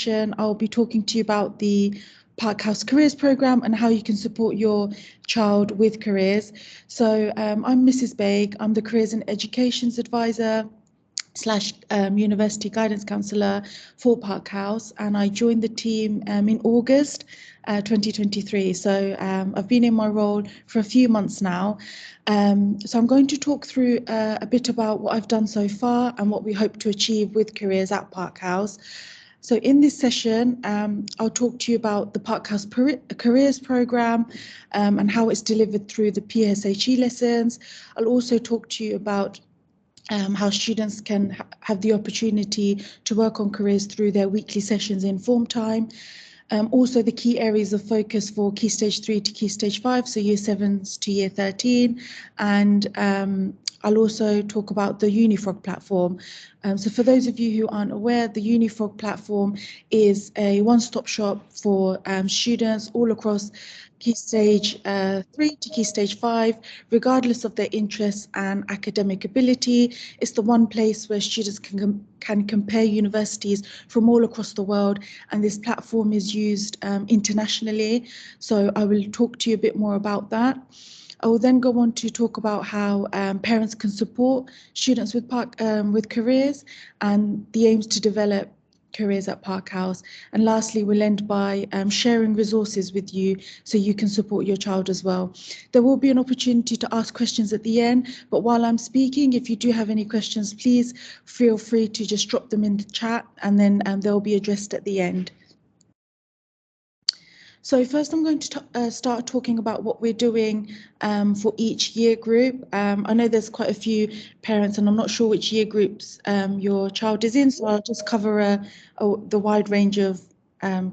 session, I'll be talking to you about the Park House Careers Programme and how you can support your child with careers. So I'm Mrs. Baig, I'm the Careers and Educations Advisor / University Guidance Counsellor for Park House, and I joined the team in August 2023. So I've been in my role for a few months now. So I'm going to talk through a bit about what I've done so far and what we hope to achieve with careers at Park House. So in this session, I'll talk to you about the Park House Careers Programme and how it's delivered through the PSHE lessons. I'll also talk to you about how students can have the opportunity to work on careers through their weekly sessions in form time. Also the key areas of focus for Key Stage 3 to Key Stage 5, so Year 7s to Year 13. And I'll also talk about the Unifrog platform. So for those of you who aren't aware, the Unifrog platform is a one-stop shop for students all across Key Stage 3 to Key Stage 5, regardless of their interests and academic ability. It's the one place where students can compare universities from all across the world, and this platform is used internationally. So I will talk to you a bit more about that. I will then go on to talk about how parents can support students with careers and the aims to develop careers at Park House. And lastly, we'll end by sharing resources with you so you can support your child as well. There will be an opportunity to ask questions at the end, but while I'm speaking, if you do have any questions, please feel free to just drop them in the chat, and then they'll be addressed at the end. So first I'm going to start talking about what we're doing for each year group. I know there's quite a few parents and I'm not sure which year groups your child is in, so I'll just cover the wide range of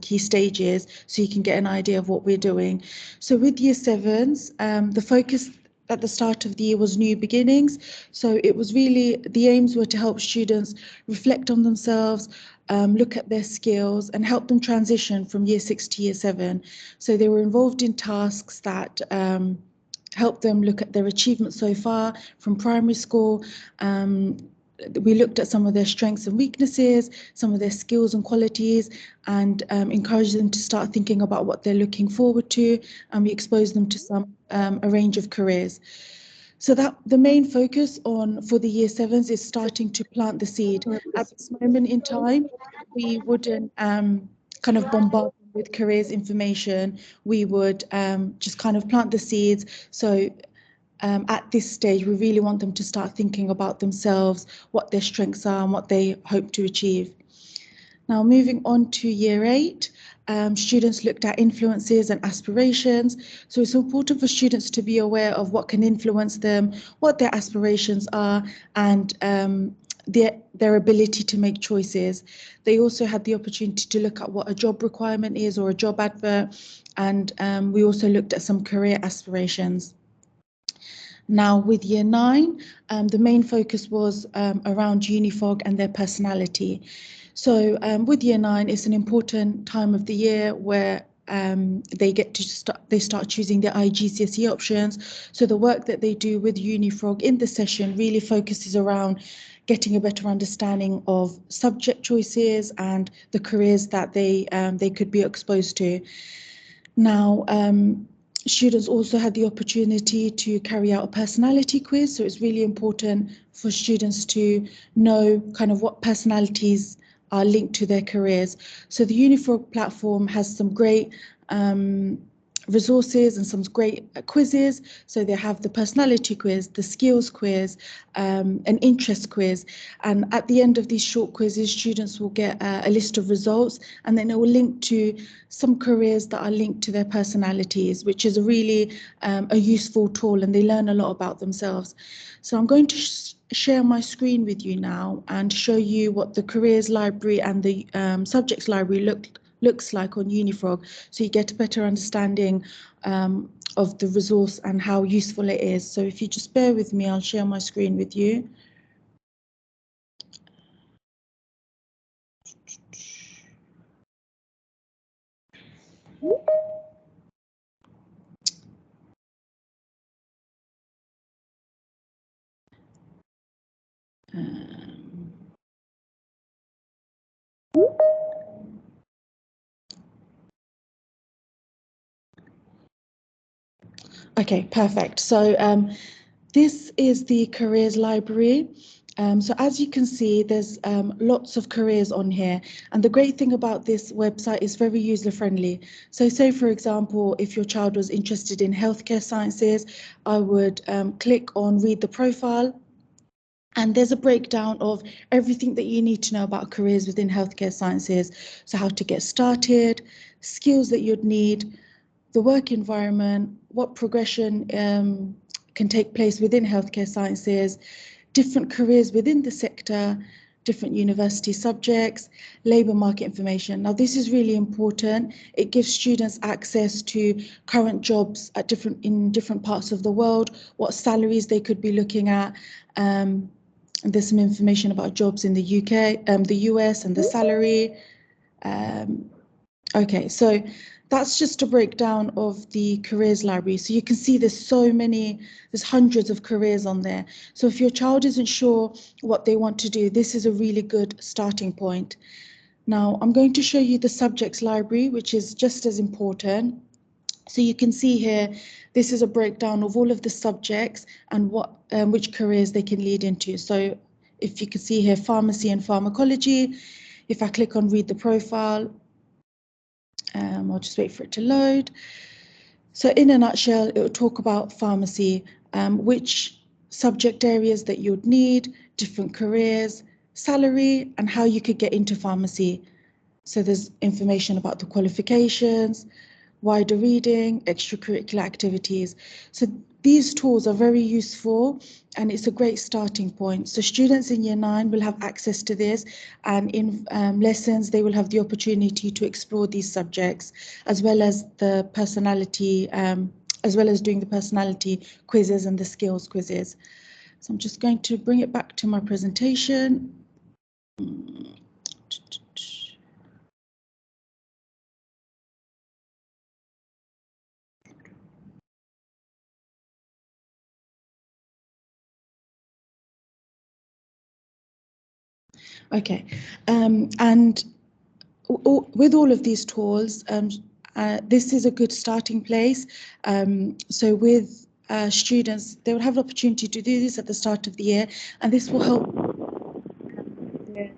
key stages so you can get an idea of what we're doing. So with Year 7s, the focus at the start of the year was new beginnings. So it was really, the aims were to help students reflect on themselves, look at their skills and help them transition from Year 6 to Year 7. So they were involved in tasks that helped them look at their achievements so far from primary school. We looked at some of their strengths and weaknesses, some of their skills and qualities, and encouraged them to start thinking about what they're looking forward to, and we exposed them to a range of careers. So that the main focus for the Year 7s is starting to plant the seed. At this moment in time, we wouldn't kind of bombard them with careers information. We would just kind of plant the seeds. So at this stage, we really want them to start thinking about themselves, what their strengths are and what they hope to achieve. Now, moving on to Year 8, students looked at influences and aspirations. So it's important for students to be aware of what can influence them, what their aspirations are, and their ability to make choices. They also had the opportunity to look at what a job requirement is or a job advert, and we also looked at some career aspirations. Now with Year 9, the main focus was around Unifog and their personality. So with Year 9, it's an important time of the year where they start choosing their IGCSE options. So the work that they do with Unifrog in the session really focuses around getting a better understanding of subject choices and the careers that they could be exposed to. Now, students also had the opportunity to carry out a personality quiz. So it's really important for students to know kind of what personalities are linked to their careers. So the Unifrog platform has some great resources and some great quizzes. So they have the personality quiz, the skills quiz, an interest quiz. And at the end of these short quizzes, students will get a list of results, and then it will link to some careers that are linked to their personalities, which is a really a useful tool, and they learn a lot about themselves. So I'm going to share my screen with you now and show you what the careers library and the subjects library looks like on Unifrog, so you get a better understanding of the resource and how useful it is. So if you just bear with me, I'll share my screen with you. Okay, perfect. So this is the careers library. So as you can see, there's lots of careers on here. And the great thing about this website is very user friendly. So say, for example, if your child was interested in healthcare sciences, I would click on read the profile. And there's a breakdown of everything that you need to know about careers within healthcare sciences. So how to get started, skills that you'd need, the work environment, what progression can take place within healthcare sciences, different careers within the sector, different university subjects, labour market information. Now, this is really important. It gives students access to current jobs at in different parts of the world, what salaries they could be looking at. There's some information about jobs in the UK, the US, and the salary. Um, Okay, so that's just a breakdown of the careers library. So you can see there's hundreds of careers on there. So if your child isn't sure what they want to do, this is a really good starting point. Now, I'm going to show you the subjects library, which is just as important. So you can see here, this is a breakdown of all of the subjects and which careers they can lead into. So if you can see here, pharmacy and pharmacology, if I click on read the profile, I'll just wait for it to load. So in a nutshell, it will talk about pharmacy, which subject areas that you'd need, different careers, salary, and how you could get into pharmacy. So there's information about the qualifications, wider reading, extracurricular activities. So these tools are very useful and it's a great starting point. So students in year 9 will have access to this, and in lessons they will have the opportunity to explore these subjects, as well as the personality, as well as doing the personality quizzes and the skills quizzes. So I'm just going to bring it back to my presentation. Okay, and with all of these tools, this is a good starting place. So with students, they will have the opportunity to do this at the start of the year, and this will help their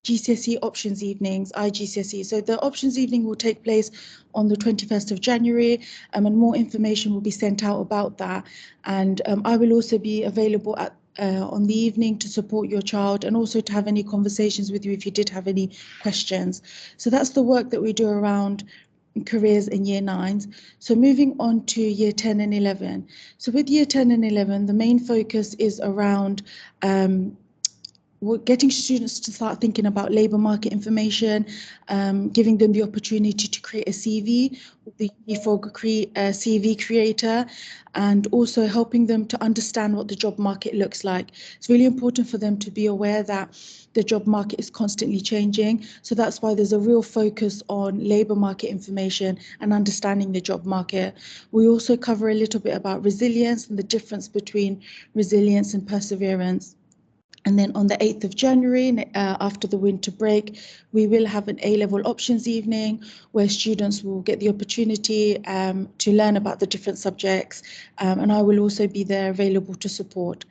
GCSE options evenings, IGCSE. So the options evening will take place on the 21st of January, and more information will be sent out about that. And I will also be available on the evening to support your child and also to have any conversations with you if you did have any questions. So that's the work that we do around careers in year 9s. So moving on to year 10 and 11. So with year 10 and 11, the main focus is around we're getting students to start thinking about labour market information, giving them the opportunity to create a CV with the UniFog CV creator, and also helping them to understand what the job market looks like. It's really important for them to be aware that the job market is constantly changing. So that's why there's a real focus on labour market information and understanding the job market. We also cover a little bit about resilience and the difference between resilience and perseverance. And then on the 8th of January, after the winter break, we will have an A-level options evening where students will get the opportunity to learn about the different subjects, and I will also be there available to support.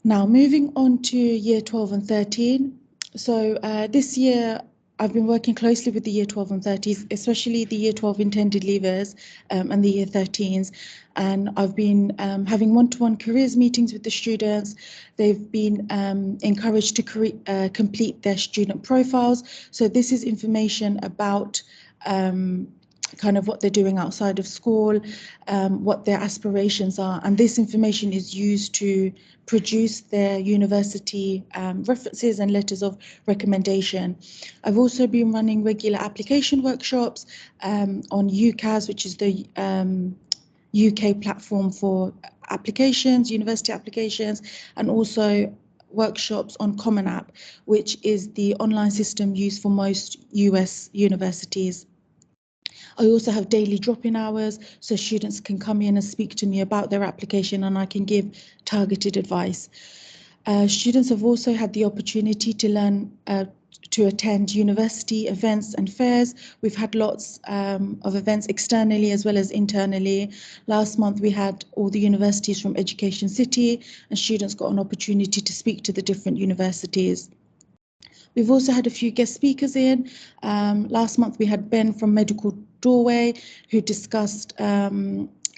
Now, moving on to year 12 and 13. So this year, I've been working closely with the year 12 and 13s, especially the year 12 intended leavers and the year 13s. And I've been having one-to-one careers meetings with the students. They've been encouraged to complete their student profiles. So this is information about kind of what they're doing outside of school, what their aspirations are. And this information is used to produce their university references and letters of recommendation. I've also been running regular application workshops on UCAS, which is the UK platform for applications, university applications, and also workshops on Common App, which is the online system used for most US universities. I also have daily drop-in hours, so students can come in and speak to me about their application and I can give targeted advice. Students have also had the opportunity to learn to attend university events and fairs. We've had lots of events externally as well as internally. Last month we had all the universities from Education City, and students got an opportunity to speak to the different universities. We've also had a few guest speakers in. Last month we had Ben from Medical Doorway, who discussed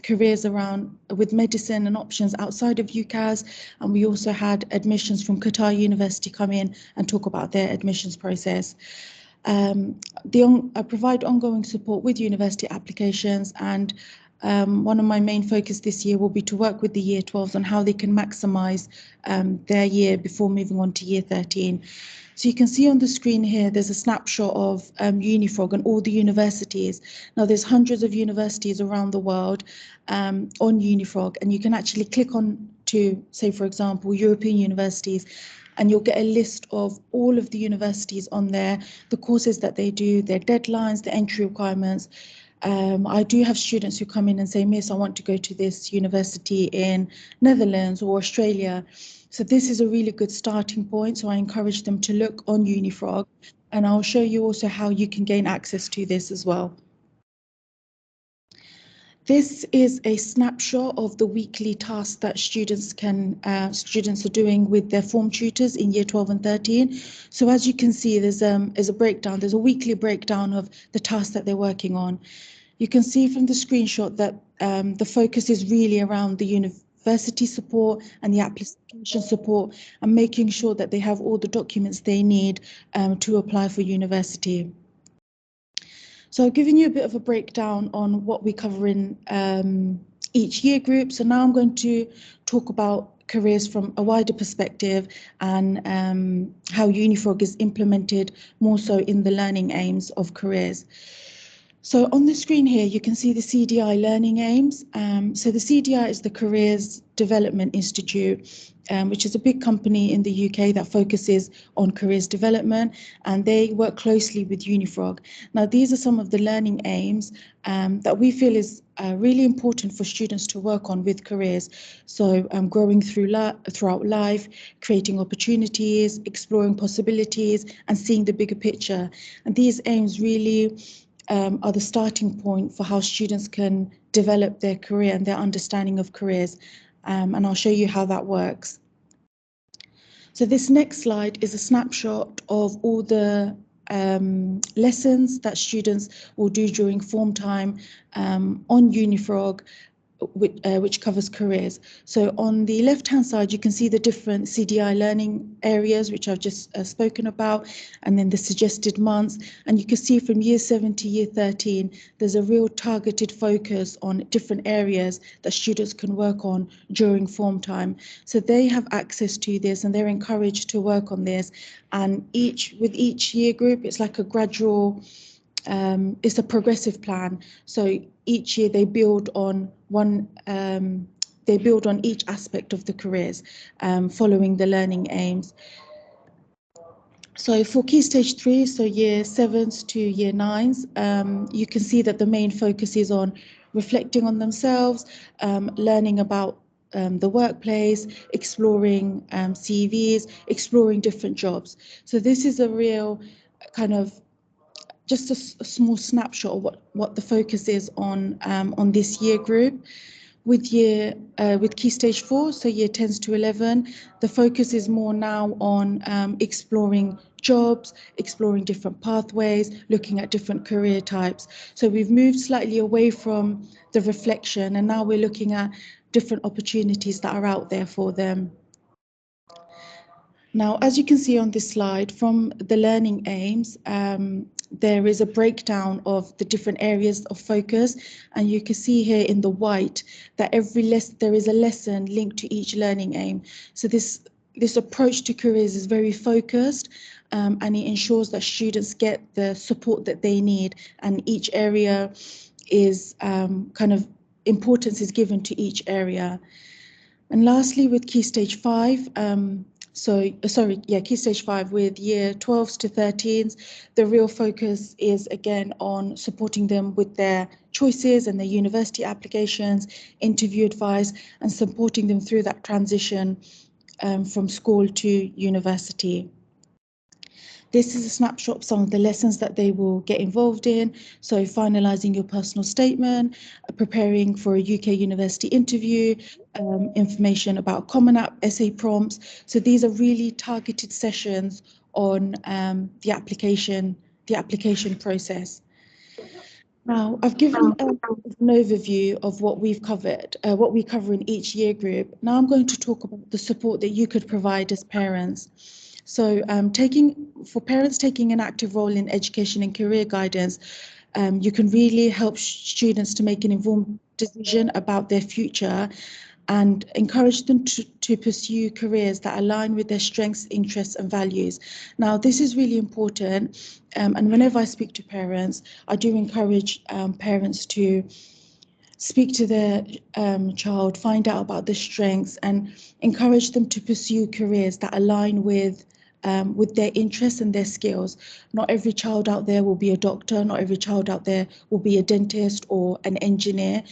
careers around with medicine and options outside of UCAS. And we also had admissions from Qatar University come in and talk about their admissions process. I provide ongoing support with university applications, and one of my main focus this year will be to work with the Year 12s on how they can maximise their year before moving on to Year 13. So you can see on the screen here, there's a snapshot of Unifrog and all the universities. Now there's hundreds of universities around the world on Unifrog, and you can actually click on to, say, for example, European universities, and you'll get a list of all of the universities on there, the courses that they do, their deadlines, the entry requirements. I do have students who come in and say, Miss, I want to go to this university in Netherlands or Australia. So this is a really good starting point. So I encourage them to look on Unifrog, and I'll show you also how you can gain access to this as well. This is a snapshot of the weekly tasks that students are doing with their form tutors in Year 12 and 13. So as you can see, there's a breakdown. There's a weekly breakdown of the tasks that they're working on. You can see from the screenshot that the focus is really around the university support and the application support, and making sure that they have all the documents they need to apply for university. So I've given you a bit of a breakdown on what we cover in each year group. So now I'm going to talk about careers from a wider perspective, and how Unifrog is implemented more so in the learning aims of careers. So on the screen here, you can see the CDI learning aims. So the CDI is the Careers Development Institute, which is a big company in the UK that focuses on careers development, and they work closely with Unifrog. Now, these are some of the learning aims that we feel is really important for students to work on with careers. So growing throughout life, creating opportunities, exploring possibilities, and seeing the bigger picture. And these aims really are the starting point for how students can develop their career and their understanding of careers. And I'll show you how that works. So this next slide is a snapshot of all the lessons that students will do during form time on Unifrog, which covers careers. So on the left-hand side, you can see the different CDI learning areas, which I've just spoken about, and then the suggested months. And you can see from Year 7 to Year 13, there's a real targeted focus on different areas that students can work on during form time. So they have access to this, and they're encouraged to work on this. And with each year group, it's like a gradual, it's a progressive plan. So each year they build on each aspect of the careers, following the learning aims. So for Key Stage 3, so Year 7s to Year 9s, you can see that the main focus is on reflecting on themselves, learning about the workplace, exploring CVs, exploring different jobs. So this is a real kind of just a small snapshot of what the focus is on this year group. With Key Stage 4, so Year 10s to 11, the focus is more now on exploring jobs, exploring different pathways, looking at different career types. So we've moved slightly away from the reflection, and now we're looking at different opportunities that are out there for them. Now, as you can see on this slide, from the learning aims, there is a breakdown of the different areas of focus, and you can see here in the white that there is a lesson linked to each learning aim. So this approach to careers is very focused, and it ensures that students get the support that they need, and each area is kind of importance is given to each area. And lastly, with Key Stage 5, Key Stage 5 with Year 12s to 13s, the real focus is again on supporting them with their choices and their university applications, interview advice, and supporting them through that transition from school to university. This is a snapshot of some of the lessons that they will get involved in. So finalising your personal statement, preparing for a UK university interview, information about Common App, essay prompts. So these are really targeted sessions on the application process. Now, I've given an overview of what we've covered, what we cover in each year group. Now I'm going to talk about the support that you could provide as parents. So for parents taking an active role in education and career guidance, you can really help students to make an informed decision about their future and encourage them to pursue careers that align with their strengths, interests, and values. Now, this is really important. And whenever I speak to parents, I do encourage parents to speak to their child, find out about their strengths, and encourage them to pursue careers that align with their interests and their skills. Not every child out there will be a doctor, not every child out there will be a dentist or an engineer.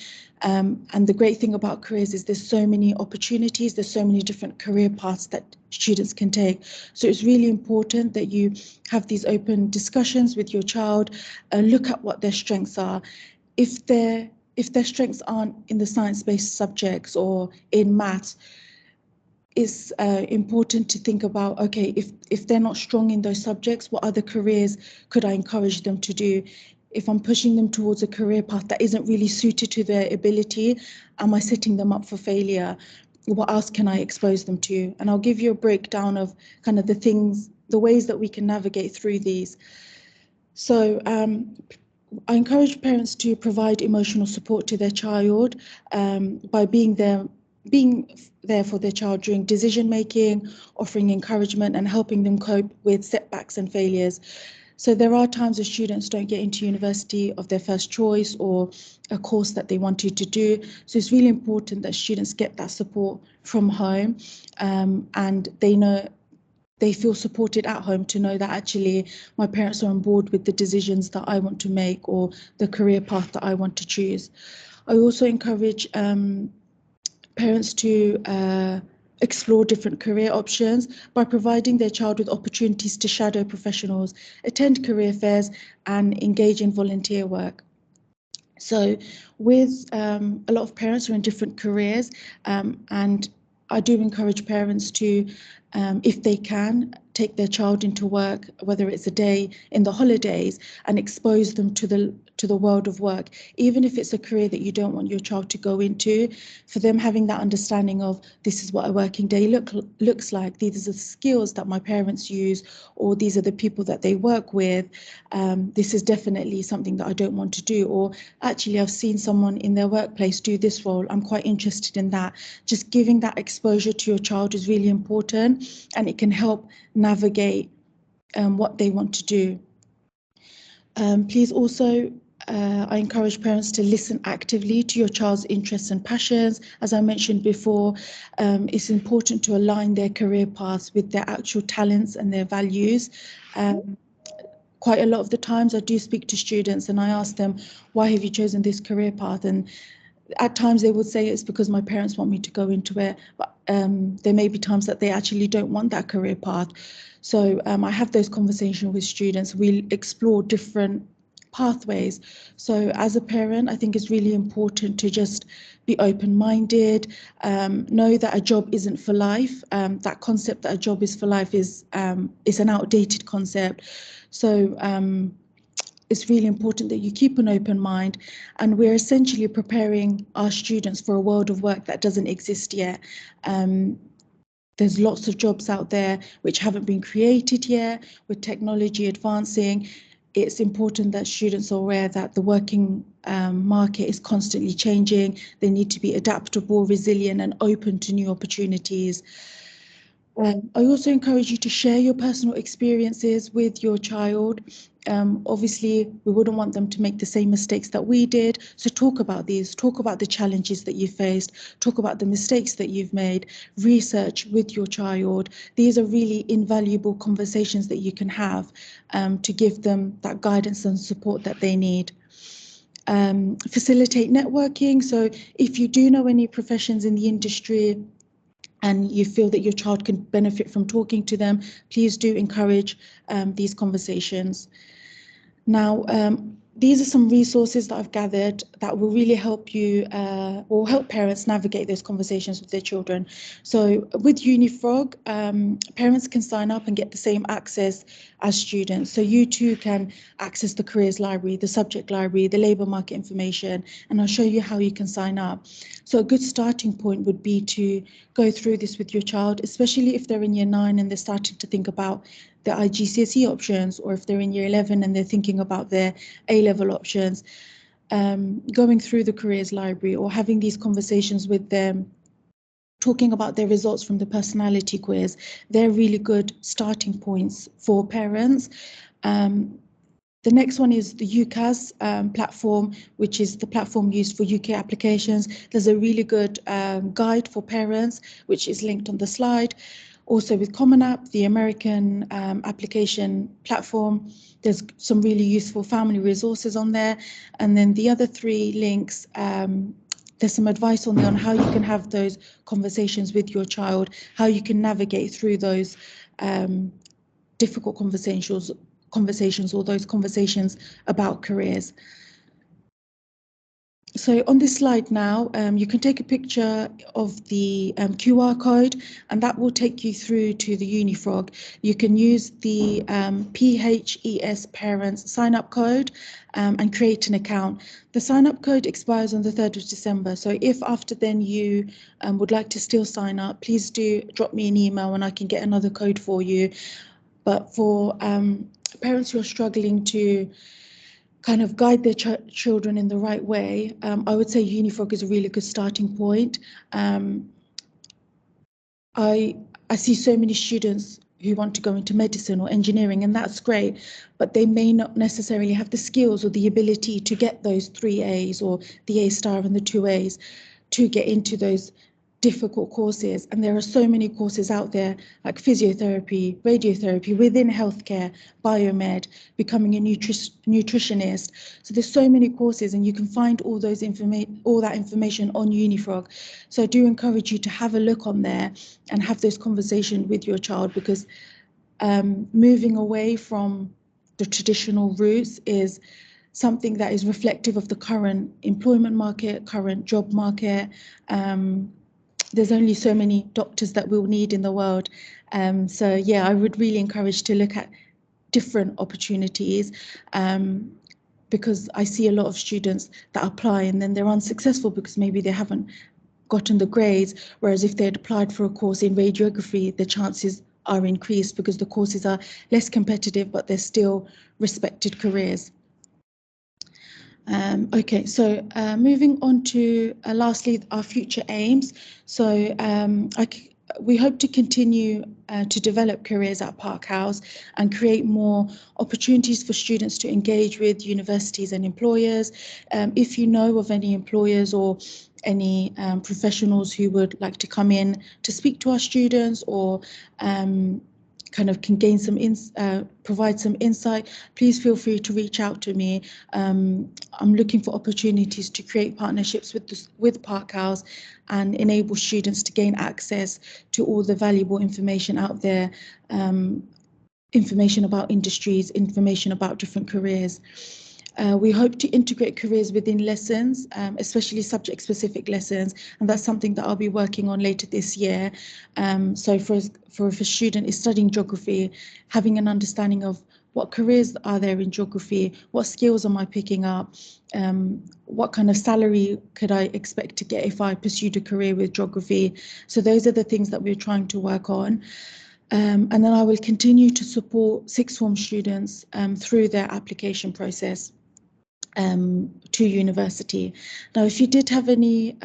And the great thing about careers is there's so many opportunities, there's so many different career paths that students can take. So it's really important that you have these open discussions with your child, look at what their strengths are. If their strengths aren't in the science-based subjects or in maths, it's important to think about, okay, if they're not strong in those subjects, what other careers could I encourage them to do? If I'm pushing them towards a career path that isn't really suited to their ability, am I setting them up for failure? What else can I expose them to? And I'll give you a breakdown of kind of the ways that we can navigate through these. So I encourage parents to provide emotional support to their child by being there for their child during decision making, offering encouragement and helping them cope with setbacks and failures. So there are times that students don't get into university of their first choice or a course that they wanted to do. So it's really important that students get that support from home, and they feel supported at home to know that actually my parents are on board with the decisions that I want to make or the career path that I want to choose. I also encourage parents to explore different career options by providing their child with opportunities to shadow professionals, attend career fairs, and engage in volunteer work. So with a lot of parents are in different careers, and I do encourage parents to, if they can, take their child into work, whether it's a day in the holidays, and expose them to the world of work, even if it's a career that you don't want your child to go into, for them having that understanding of this is what a working day looks like, these are the skills that my parents use, or these are the people that they work with. This is definitely something that I don't want to do, or actually I've seen someone in their workplace do this role, I'm quite interested in that. Just giving that exposure to your child is really important, and it can help navigate what they want to do. Please also, I encourage parents to listen actively to your child's interests and passions. As I mentioned before, it's important to align their career paths with their actual talents and their values. Quite a lot of the times I do speak to students and I ask them, why have you chosen this career path? And at times they would say it's because my parents want me to go into it, but there may be times that they actually don't want that career path. So I have those conversations with students. We explore different pathways. So as a parent, I think it's really important to just be open-minded, know that a job isn't for life. That concept that a job is for life is an outdated concept. So it's really important that you keep an open mind, and we're essentially preparing our students for a world of work that doesn't exist yet. There's lots of jobs out there which haven't been created yet. With technology advancing, it's important that students are aware that the working market is constantly changing. They need to be adaptable, resilient, and open to new opportunities. I also encourage you to share your personal experiences with your child. Obviously, we wouldn't want them to make the same mistakes that we did. So talk about these, talk about the challenges that you faced, talk about the mistakes that you've made, research with your child. These are really invaluable conversations that you can have to give them that guidance and support that they need. Facilitate networking. So if you do know any professions in the industry, and you feel that your child can benefit from talking to them, please do encourage these conversations. Now, these are some resources that I've gathered that will really help you or help parents navigate those conversations with their children. So with UniFrog, parents can sign up and get the same access as students. So you too can access the careers library, the subject library, the labour market information, and I'll show you how you can sign up. So a good starting point would be to go through this with your child, especially if they're in year 9 and they're starting to think about the IGCSE options, or if they're in year 11 and they're thinking about their A-level options, going through the careers library or having these conversations with them, talking about their results from the personality quiz, they're really good starting points for parents. The next one is the UCAS platform, which is the platform used for UK applications. There's a really good guide for parents, which is linked on the slide. Also with Common App, the American application platform, there's some really useful family resources on there. And then the other 3 links, there's some advice on there on how you can have those conversations with your child, how you can navigate through those difficult conversations or those conversations about careers. So on this slide now, you can take a picture of the QR code, and that will take you through to the UniFrog. You can use the PHES Parents sign-up code and create an account. The sign-up code expires on the 3rd of December. So if after then you would like to still sign up, please do drop me an email and I can get another code for you. But for parents who are struggling to kind of guide their children in the right way, I would say UniFrog is a really good starting point. I see so many students who want to go into medicine or engineering, and that's great, but they may not necessarily have the skills or the ability to get those 3 A's or the A star and the 2 A's to get into those difficult courses. And there are so many courses out there like physiotherapy, radiotherapy, within healthcare, biomed, becoming a nutritionist. So there's so many courses, and you can find all that information on UniFrog. So I do encourage you to have a look on there and have this conversation with your child, because moving away from the traditional routes is something that is reflective of the current employment market, current job market. There's only so many doctors that we'll need in the world. So yeah, I would really encourage to look at different opportunities, because I see a lot of students that apply and then they're unsuccessful because maybe they haven't gotten the grades, whereas if they had applied for a course in radiography, the chances are increased because the courses are less competitive, but they're still respected careers. Okay, so moving on to lastly, our future aims. So we hope to continue to develop careers at Park House and create more opportunities for students to engage with universities and employers. If you know of any employers or any professionals who would like to come in to speak to our students, or kind of can gain some provide some insight, please feel free to reach out to me. I'm looking for opportunities to create partnerships with Park House and enable students to gain access to all the valuable information out there, information about industries, information about different careers. We hope to integrate careers within lessons, especially subject-specific lessons, and that's something that I'll be working on later this year. So if a student is studying geography, having an understanding of what careers are there in geography, what skills am I picking up, what kind of salary could I expect to get if I pursued a career with geography. So those are the things that we're trying to work on. And then I will continue to support sixth form students through their application process to university. Now, if you did have any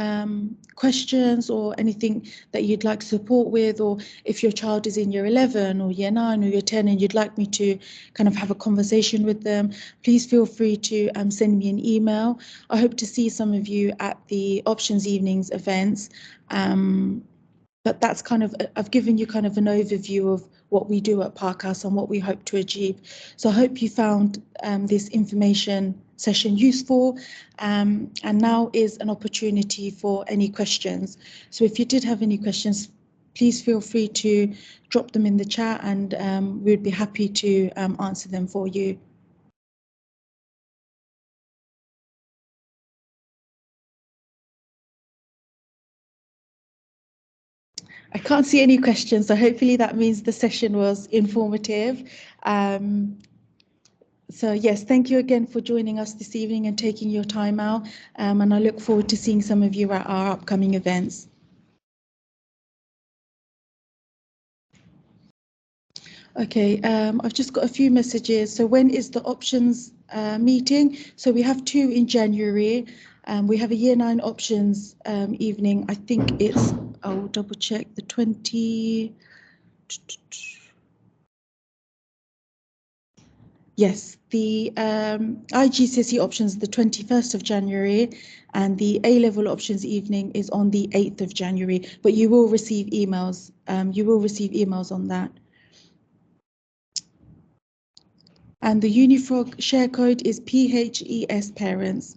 questions or anything that you'd like support with, or if your child is in year 11 or year 9 or year 10 and you'd like me to kind of have a conversation with them, please feel free to send me an email. I hope to see some of you at the Options Evenings events. But that's kind of, I've given you kind of an overview of what we do at Park House and what we hope to achieve. So I hope you found this information session useful, and now is an opportunity for any questions. So if you did have any questions, please feel free to drop them in the chat, and we'd be happy to answer them for you. I can't see any questions, so hopefully that means the session was informative. So yes, thank you again for joining us this evening and taking your time out. And I look forward to seeing some of you at our upcoming events. Okay, I've just got a few messages. So when is the options meeting? So we have two in January. We have a Year 9 options evening. I think it's, I'll double check, the 20. Yes, the IGCSE options the 21st of January, and the A-level options evening is on the 8th of January. But you will receive emails. You will receive emails on that. And the Unifrog share code is PHES parents.